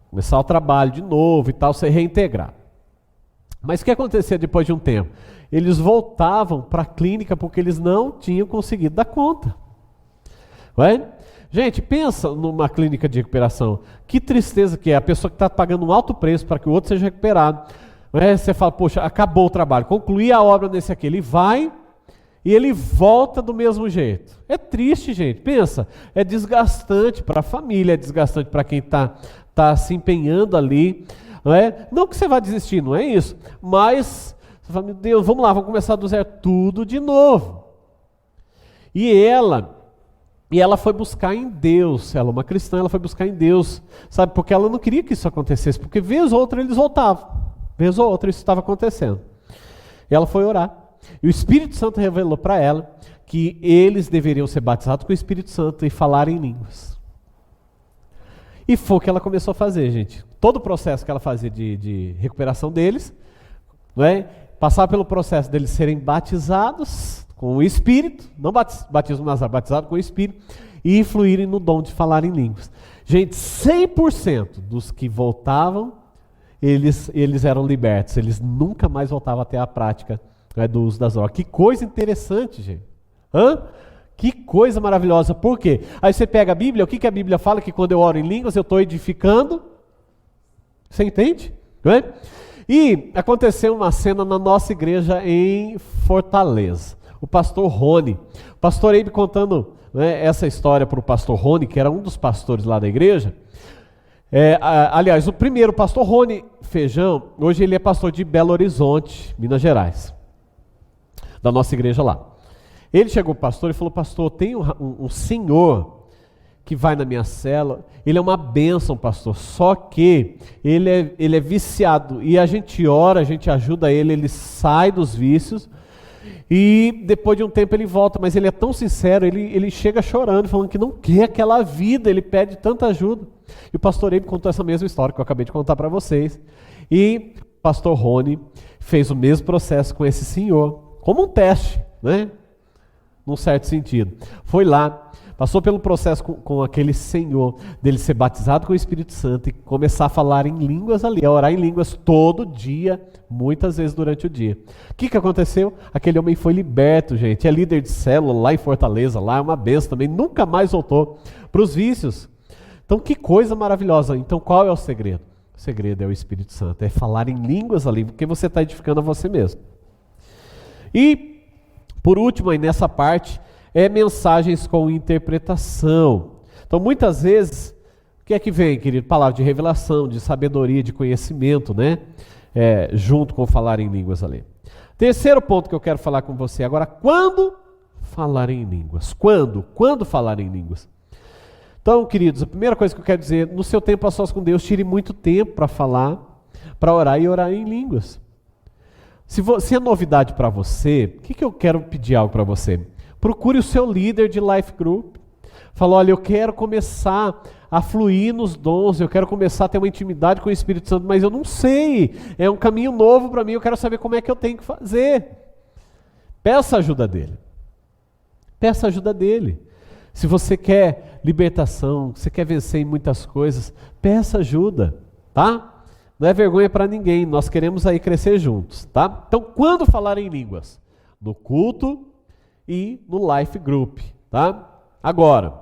começar o trabalho de novo e tal, se reintegrar. Mas o que acontecia depois de um tempo? Eles voltavam para a clínica porque eles não tinham conseguido dar conta. Ué? Gente, pensa numa clínica de recuperação. Que tristeza que é a pessoa que está pagando um alto preço para que o outro seja recuperado. Ué? Você fala, poxa, acabou o trabalho, concluí a obra nesse aqui. Ele vai e ele volta do mesmo jeito. É triste, gente. Pensa, é desgastante para a família, é desgastante para quem está se empenhando ali. Não que você vá desistir, não é isso. Mas, você fala, meu Deus, vamos lá, vamos começar do zero tudo de novo. E ela foi buscar em Deus, ela é uma cristã, ela foi buscar em Deus, sabe, porque ela não queria que isso acontecesse, porque vez ou outra eles voltavam, vez ou outra isso estava acontecendo. E ela foi orar, e o Espírito Santo revelou para ela que eles deveriam ser batizados com o Espírito Santo e falar em línguas. E foi o que ela começou a fazer, gente. Todo o processo que ela fazia de recuperação deles, passava pelo processo deles serem batizados com o Espírito, não batismo Nazaré, batizado com o Espírito, e fluírem no dom de falar em línguas. Gente, 100% dos que voltavam, eles eram libertos, eles nunca mais voltavam a ter a prática do uso das drogas. Que coisa interessante, gente. Que coisa maravilhosa. Por quê? Aí você pega a Bíblia, o que a Bíblia fala? Que quando eu oro em línguas, eu estou edificando. Você entende? E aconteceu uma cena na nossa igreja em Fortaleza. O pastor Rony, o pastor Eibe contando essa história para o pastor Rony, que era um dos pastores lá da igreja. Aliás, o primeiro pastor Rony Feijão, hoje ele é pastor de Belo Horizonte, Minas Gerais, da nossa igreja lá. Ele chegou para o pastor e falou, pastor, tem um senhor que vai na minha cela, ele é uma bênção, pastor, só que ele é viciado, e a gente ora, a gente ajuda ele sai dos vícios, e depois de um tempo ele volta, mas ele é tão sincero, ele chega chorando, falando que não quer aquela vida, ele pede tanta ajuda. E o pastor Eibe contou essa mesma história que eu acabei de contar para vocês, e o pastor Rony fez o mesmo processo com esse senhor, como um teste, num certo sentido. Foi lá, passou pelo processo com aquele senhor, dele ser batizado com o Espírito Santo e começar a falar em línguas ali, a orar em línguas todo dia, muitas vezes durante o dia. O que aconteceu? Aquele homem foi liberto, gente, é líder de célula lá em Fortaleza, lá é uma benção também, nunca mais voltou para os vícios. Então que coisa maravilhosa. Então qual é o segredo? O segredo é o Espírito Santo, é falar em línguas ali, porque você está edificando a você mesmo. E por último, aí nessa parte, mensagens com interpretação. Então, muitas vezes, o que é que vem, querido? Palavra de revelação, de sabedoria, de conhecimento, junto com falar em línguas ali. Terceiro ponto que eu quero falar com você agora, quando falar em línguas? Quando falar em línguas? Então, queridos, a primeira coisa que eu quero dizer, no seu tempo a sós com Deus, tire muito tempo para falar, para orar e orar em línguas. Se é novidade para você, o que eu quero pedir algo para você? Procure o seu líder de life group. Fala, olha, eu quero começar a fluir nos dons, eu quero começar a ter uma intimidade com o Espírito Santo, mas eu não sei, é um caminho novo para mim, eu quero saber como é que eu tenho que fazer. Peça ajuda dele. Peça ajuda dele. Se você quer libertação, você quer vencer em muitas coisas, peça ajuda, tá? Não é vergonha para ninguém, nós queremos aí crescer juntos, tá? Então, quando falar em línguas? No culto e no life group, tá? Agora,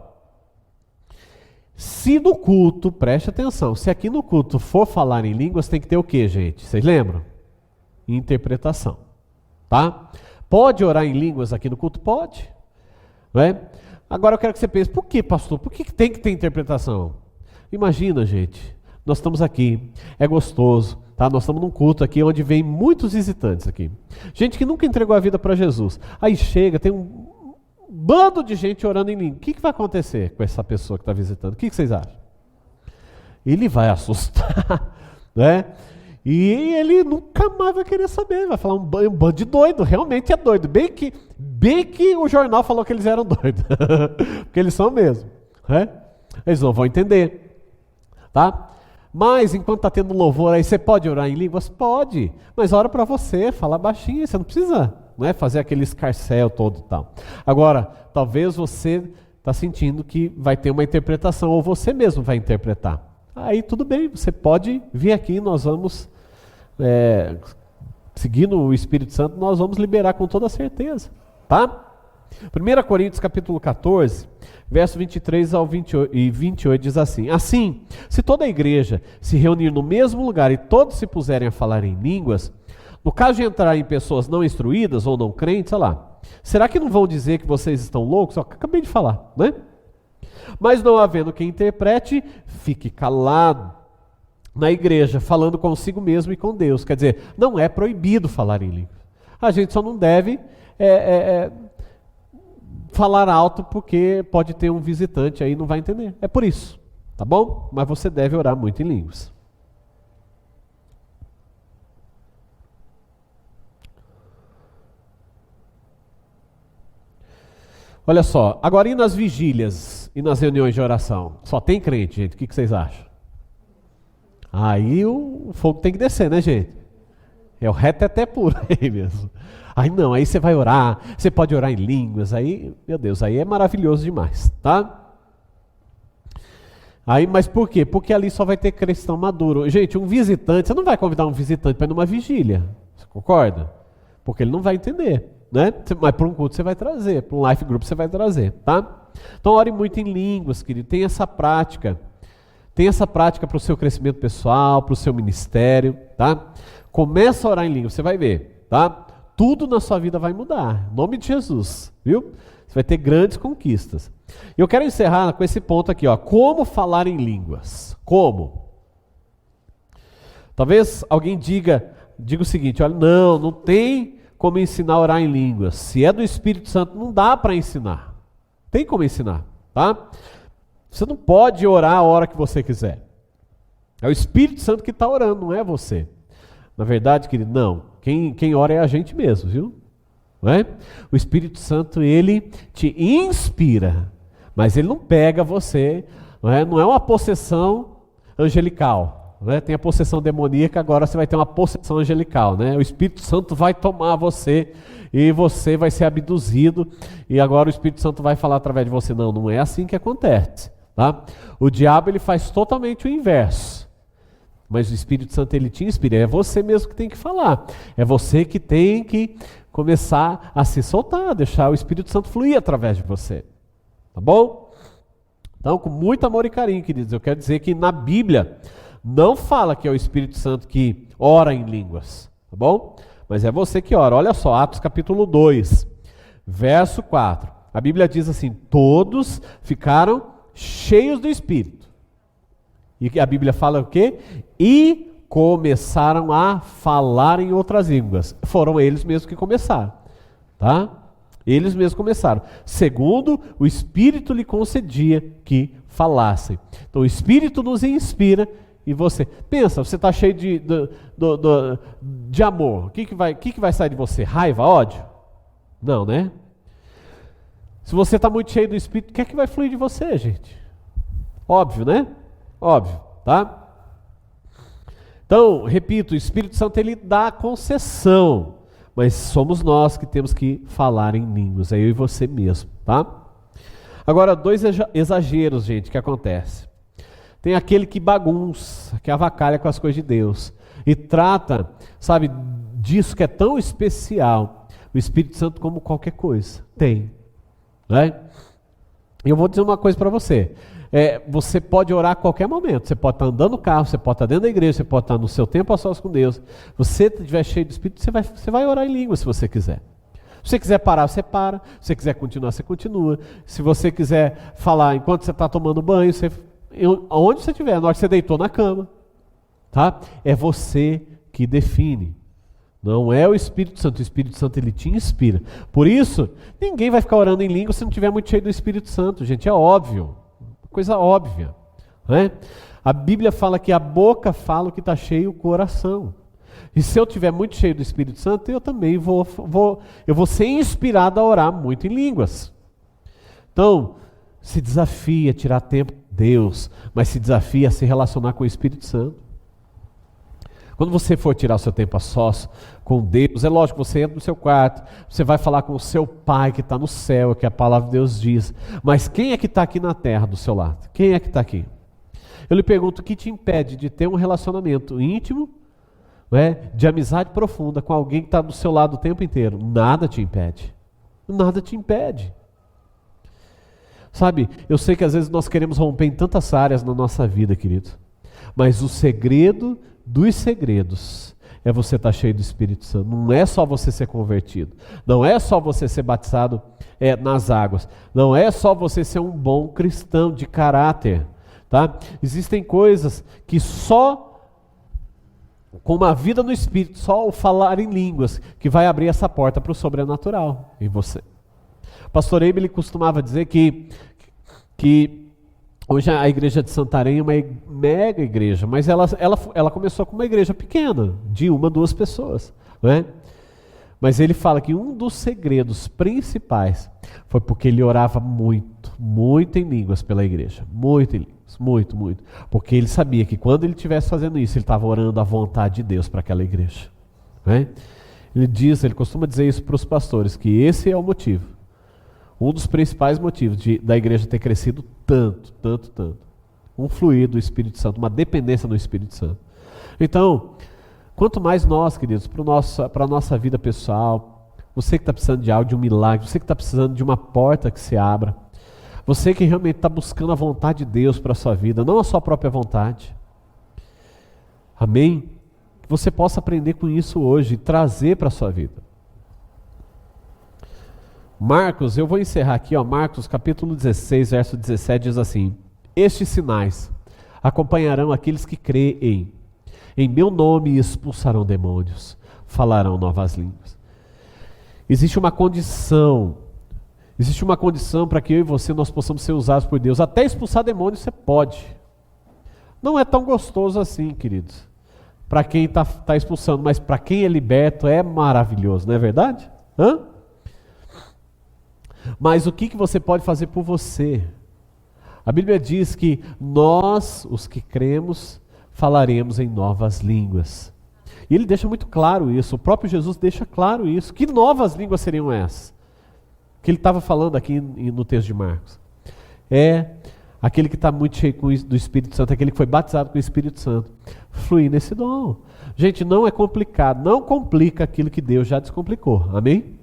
se no culto, preste atenção, se aqui no culto for falar em línguas, tem que ter o quê, gente? Vocês lembram? Interpretação, tá? Pode orar em línguas aqui no culto? Pode, Agora eu quero que você pense, por que, pastor? Por que tem que ter interpretação? Imagina, gente, nós estamos aqui, é gostoso, tá? Nós estamos num culto aqui onde vem muitos visitantes aqui. Gente que nunca entregou a vida para Jesus. Aí chega, tem um bando de gente orando em língua. O que vai acontecer com essa pessoa que está visitando? O que vocês acham? Ele vai assustar, E ele nunca mais vai querer saber, vai falar um bando de doido, realmente é doido. Bem que o jornal falou que eles eram doidos, porque eles são mesmo, Eles não vão entender, tá? Mas enquanto está tendo louvor aí, você pode orar em línguas? Pode, mas ora para você, fala baixinho, você não precisa, não é, fazer aquele escarcéu todo e tal. Agora, talvez você está sentindo que vai ter uma interpretação, ou você mesmo vai interpretar. Aí tudo bem, você pode vir aqui, nós vamos, seguindo o Espírito Santo, nós vamos liberar com toda certeza, tá? 1 Coríntios capítulo 14, verso 23 ao 28 diz assim: assim, se toda a igreja se reunir no mesmo lugar e todos se puserem a falar em línguas, no caso de entrar em pessoas não instruídas ou não crentes, olha lá, será que não vão dizer que vocês estão loucos? Eu acabei de falar, né? Mas não havendo quem interprete, fique calado na igreja, falando consigo mesmo e com Deus. Quer dizer, não é proibido falar em línguas. A gente só não deve falar alto porque pode ter um visitante aí e não vai entender. É por isso, tá bom? Mas você deve orar muito em línguas. Olha só, agora e nas vigílias e nas reuniões de oração? Só tem crente, gente, o que vocês acham? Aí o fogo tem que descer, né, gente? É o reteté puro aí mesmo. Aí não, aí você vai orar, você pode orar em línguas, aí, meu Deus, aí é maravilhoso demais, tá? Aí, mas por quê? Porque ali só vai ter cristão maduro. Gente, um visitante, você não vai convidar um visitante para ir numa vigília, você concorda? Porque ele não vai entender, né? Mas para um culto você vai trazer, para um life group você vai trazer, tá? Então ore muito em línguas, querido, tem essa prática. Tem essa prática para o seu crescimento pessoal, para o seu ministério, tá? Começa a orar em línguas, você vai ver, tá? Tudo na sua vida vai mudar, em nome de Jesus, viu? Você vai ter grandes conquistas. E eu quero encerrar com esse ponto aqui, ó. Como falar em línguas? Como? Talvez alguém diga o seguinte, olha, não tem como ensinar a orar em línguas. Se é do Espírito Santo, não dá para ensinar. Tem como ensinar, tá? Você não pode orar a hora que você quiser. É o Espírito Santo que está orando, não é você. Na verdade, querido, não. Quem ora é a gente mesmo, viu? Não é? O Espírito Santo, ele te inspira, mas ele não pega você, não é uma possessão angelical. Não é? Tem a possessão demoníaca, agora você vai ter uma possessão angelical. Né? O Espírito Santo vai tomar você e você vai ser abduzido e agora o Espírito Santo vai falar através de você. Não é assim que acontece. Tá? O diabo ele faz totalmente o inverso. Mas o Espírito Santo ele te inspira, é você mesmo que tem que falar, é você que tem que começar a se soltar, deixar o Espírito Santo fluir através de você, tá bom? Então, com muito amor e carinho, queridos, eu quero dizer que na Bíblia não fala que é o Espírito Santo que ora em línguas, tá bom? Mas é você que ora. Olha só, Atos capítulo 2, verso 4, a Bíblia diz assim, todos ficaram cheios do Espírito. E a Bíblia fala o quê? E começaram a falar em outras línguas. Foram eles mesmos que começaram, tá? Eles mesmos começaram. Segundo, o Espírito lhe concedia que falassem. Então o Espírito nos inspira e você... Pensa, você está cheio de amor. O que vai sair de você? Raiva, ódio? Não, né? Se você está muito cheio do Espírito, o que é que vai fluir de você, gente? Óbvio, né? Óbvio, tá? Então, repito, o Espírito Santo ele dá a concessão, mas somos nós que temos que falar em línguas, é eu e você mesmo, tá? Agora, dois exageros, gente, que acontece. Tem aquele que bagunça, que avacalha com as coisas de Deus e trata, sabe, disso que é tão especial, o Espírito Santo como qualquer coisa. Tem, né? E eu vou dizer uma coisa para você. Você pode orar a qualquer momento, você pode estar andando no carro, você pode estar dentro da igreja, você pode estar no seu tempo a sós com Deus. Você estiver cheio do Espírito, você vai orar em língua se você quiser. Se você quiser parar, você para. Se você quiser continuar, você continua. Se você quiser falar enquanto você está tomando banho, onde você estiver, na hora que você deitou na cama. Tá? É você que define. Não é o Espírito Santo. O Espírito Santo ele te inspira. Por isso, ninguém vai ficar orando em língua se não estiver muito cheio do Espírito Santo, gente. É óbvio. Coisa óbvia, né? A Bíblia fala que a boca fala o que está cheio o coração. E se eu estiver muito cheio do Espírito Santo, eu também vou ser inspirado a orar muito em línguas. Então, se desafia a tirar tempo Deus, mas se desafia a se relacionar com o Espírito Santo. Quando você for tirar o seu tempo a sós com Deus, é lógico, você entra no seu quarto, você vai falar com o seu Pai que está no céu, que a palavra de Deus diz. Mas quem é que está aqui na terra do seu lado? Quem é que está aqui? Eu lhe pergunto, o que te impede de ter um relacionamento íntimo, de amizade profunda com alguém que está do seu lado o tempo inteiro? Nada te impede. Nada te impede. Sabe, eu sei que às vezes nós queremos romper em tantas áreas na nossa vida, querido. Mas o segredo dos segredos é você estar cheio do Espírito Santo. Não é só você ser convertido. Não é só você ser batizado nas águas. Não é só você ser um bom cristão de caráter. Tá? Existem coisas que só com uma vida no Espírito, só o falar em línguas, que vai abrir essa porta para o sobrenatural em você. O pastor Eibe, ele costumava dizer que hoje a igreja de Santarém é uma mega igreja, mas ela começou com uma igreja pequena, de 1 a 2 pessoas. Né? Mas ele fala que um dos segredos principais foi porque ele orava muito, muito em línguas pela igreja. Muito em línguas, muito, muito. Porque ele sabia que quando ele estivesse fazendo isso, ele estava orando a vontade de Deus para aquela igreja. Né? Ele costuma dizer isso para os pastores, que esse é o motivo. Um dos principais motivos da igreja ter crescido tanto, tanto, tanto. Um fluir do Espírito Santo, uma dependência do Espírito Santo. Então, quanto mais nós, queridos, para a nossa vida pessoal, você que está precisando de algo, de um milagre, você que está precisando de uma porta que se abra, você que realmente está buscando a vontade de Deus para a sua vida, não a sua própria vontade. Amém? Que você possa aprender com isso hoje e trazer para a sua vida. Marcos, eu vou encerrar aqui, Marcos capítulo 16, verso 17 diz assim: estes sinais acompanharão aqueles que creem. Em meu nome expulsarão demônios, falarão novas línguas. Existe uma condição para que eu e você nós possamos ser usados por Deus. Até expulsar demônios você pode. Não é tão gostoso assim, queridos, para quem está expulsando, mas para quem é liberto é maravilhoso, não é verdade? Mas o que você pode fazer por você? A Bíblia diz que nós, os que cremos, falaremos em novas línguas. E ele deixa muito claro isso, o próprio Jesus deixa claro isso. Que novas línguas seriam essas? Que ele estava falando aqui no texto de Marcos. É aquele que está muito cheio do Espírito Santo, aquele que foi batizado com o Espírito Santo. Fluir nesse dom. Gente, não é complicado, não complica aquilo que Deus já descomplicou, amém?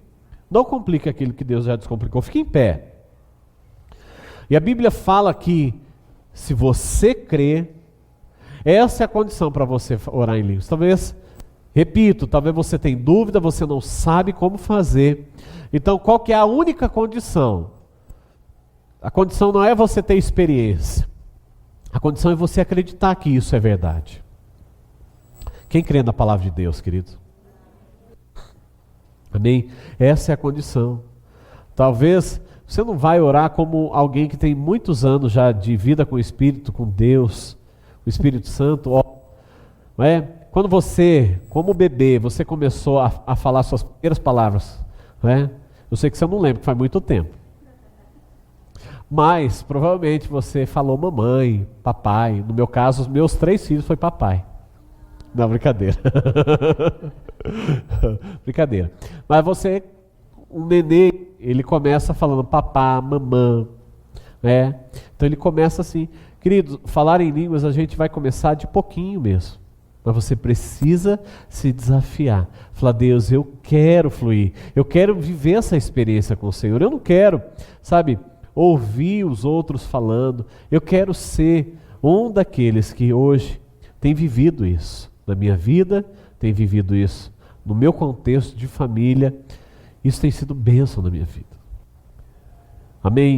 Não complica aquilo que Deus já descomplicou. Fique em pé. E a Bíblia fala que se você crê, essa é a condição para você orar em línguas. Talvez você tenha dúvida, você não sabe como fazer. Então, qual que é a única condição? A condição não é você ter experiência. A condição é você acreditar que isso é verdade. Quem crê na palavra de Deus, querido? Amém? Essa é a condição. Talvez você não vai orar como alguém que tem muitos anos já de vida com o Espírito, com Deus, o Espírito Santo. Não é? Quando você, como bebê, você começou a falar suas primeiras palavras, não é? Eu sei que você não lembra, que faz muito tempo. Mas, provavelmente, você falou mamãe, papai. No meu caso, os meus 3 filhos foi papai. Não, brincadeira. Brincadeira. Mas você, um nenê, ele começa falando papá, mamã, né? Então ele começa assim. Queridos, falar em línguas a gente vai começar de pouquinho mesmo. Mas você precisa se desafiar. Falar, Deus, eu quero fluir. Eu quero viver essa experiência com o Senhor. Eu não quero, ouvir os outros falando. Eu quero ser um daqueles que hoje tem vivido isso na minha vida, tem vivido isso no meu contexto de família. Isso tem sido bênção na minha vida. Amém?